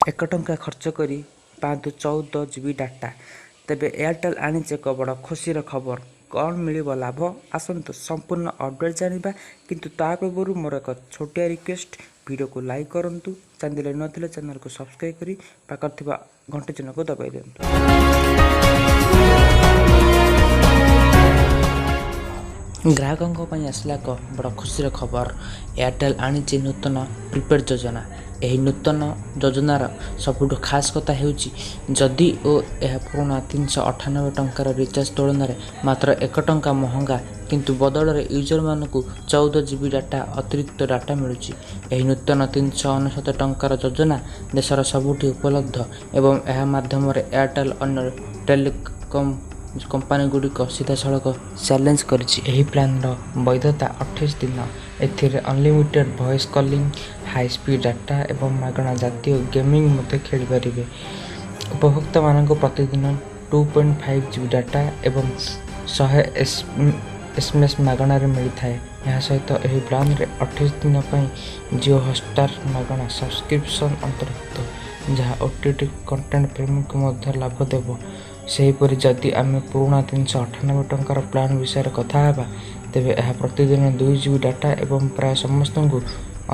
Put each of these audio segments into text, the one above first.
ଏକ ଟଙ୍କା ଖର୍ଚ୍ଚ କରି ପାଆନ୍ତୁ 14 GB ଡାଟା। ତେବେ ଏୟାରଟେଲ୍ ଆଣିଛି ଏକ ବଡ଼ ଖୁସିର ଖବର। କ'ଣ ମିଳିବ ଲାଭ? ଆସନ୍ତୁ ସମ୍ପୂର୍ଣ୍ଣ ଅପଡେଟ୍ ଜାଣିବା। କିନ୍ତୁ ତା ପୂର୍ବରୁ ମୋର ଏକ ଛୋଟିଆ ରିକ୍ୱେଷ୍ଟ, ଭିଡ଼ିଓକୁ ଲାଇକ୍ କରନ୍ତୁ, ଚ୍ୟାନେଲରେ ନଥିଲେ ଚ୍ୟାନେଲକୁ ସବସ୍କ୍ରାଇବ୍ କରି ପାଖରେ ଥିବା ଘଣ୍ଟି ଚିହ୍ନକୁ ଦବାଇ ଦିଅନ୍ତୁ। ଗ୍ରାହକଙ୍କ ପାଇଁ ଆସିଲା ଏକ ବଡ଼ ଖୁସିର ଖବର। ଏୟାରଟେଲ୍ ଆଣିଛି ନୂତନ ପ୍ରିପେଡ୍ ଯୋଜନା। ଏହି ନୂତନ ଯୋଜନାର ସବୁଠୁ ଖାସ୍ କଥା ହେଉଛି, ଯଦି ଓ ଏହା ପୁରୁଣା 398 ଟଙ୍କାର ରିଚାର୍ଜ ତୁଳନାରେ ମାତ୍ର 1 ଟଙ୍କା ମହଙ୍ଗା, କିନ୍ତୁ ବଦଳରେ ୟୁଜରମାନଙ୍କୁ 14 GB ଡାଟା ଅତିରିକ୍ତ ଡାଟା ମିଳୁଛି। ଏହି ନୂତନ 399 ଟଙ୍କାର ଯୋଜନା ଦେଶର ସବୁଠି ଉପଲବ୍ଧ ଏବଂ ଏହା ମାଧ୍ୟମରେ ଏୟାରଟେଲ୍ ଅନ୍ୟ ଟେଲିକମ୍ କମ୍ପାନୀଗୁଡ଼ିକ ସିଧାସଳଖ ଚ୍ୟାଲେଞ୍ଜ କରିଛି। ଏହି ପ୍ଲାନ୍ର ବୈଧତା 28 ଦିନ। ଏଥିରେ unlimited voice calling, high speed data ଏବଂ ମାଗଣା ଜାତୀୟ ଗେମିଂ ମଧ୍ୟ ଖେଳିପାରିବେ। ଉପଭୋକ୍ତାମାନଙ୍କୁ ପ୍ରତିଦିନ 2.5 GB ଡାଟା ଏବଂ 100 SMS ମାଗଣାରେ ମିଳିଥାଏ। ଏହା ସହିତ ଏହି ପ୍ଲାନ୍ରେ 28 ଦିନ ପାଇଁ ଜିଓ ହଟ୍‌ଷ୍ଟାର ମାଗଣା ସବସ୍କ୍ରିପସନ୍ ଅନ୍ତର୍ଭୁକ୍ତ, ଯାହା OTT କଣ୍ଟେଣ୍ଟ ପ୍ରେମୀଙ୍କୁ ମଧ୍ୟ ଲାଭ ଦେବ। ସେହିପରି ଯଦି ଆମେ ପୁରୁଣା 398 ଟଙ୍କାର ପ୍ଲାନ୍ ବିଷୟରେ କଥା ହେବା, ତେବେ ଏହା ପ୍ରତିଦିନ 2 GB ଡାଟା ଏବଂ ପ୍ରାୟ ସମସ୍ତଙ୍କୁ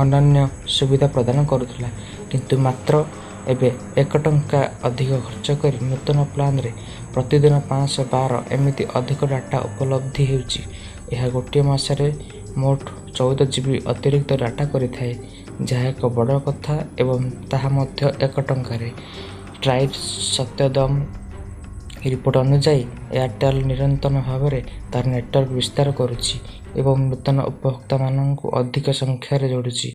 ଅନନ୍ୟ ସୁବିଧା ପ୍ରଦାନ କରୁଥିଲା। କିନ୍ତୁ ମାତ୍ର ଏବେ 1 ଟଙ୍କା ଅଧିକ ଖର୍ଚ୍ଚ କରି ନୂତନ ପ୍ଲାନ୍ରେ ପ୍ରତିଦିନ 512 ଏମିତି ଅଧିକ ଡାଟା ଉପଲବ୍ଧି ହେଉଛି। ଏହା ଗୋଟିଏ ମାସରେ ମୋଟ 14 GB ଅତିରିକ୍ତ ଡାଟା କରିଥାଏ, ଯାହା ଏକ ବଡ଼ କଥା ଏବଂ ତାହା ମଧ୍ୟ 1 ଟଙ୍କାରେ। ଟ୍ରାଇଡ୍ ସତ୍ୟଦମ ରିପୋର୍ଟ ଅନୁଯାୟୀ, ଏୟାରଟେଲ୍ ନିରନ୍ତର ଭାବରେ ତାର ନେଟୱାର୍କ ବିସ୍ତାର କରୁଛି ଏବଂ ନୂତନ ଉପଭୋକ୍ତାମାନଙ୍କୁ ଅଧିକ ସଂଖ୍ୟାରେ ଯୋଡୁଛି।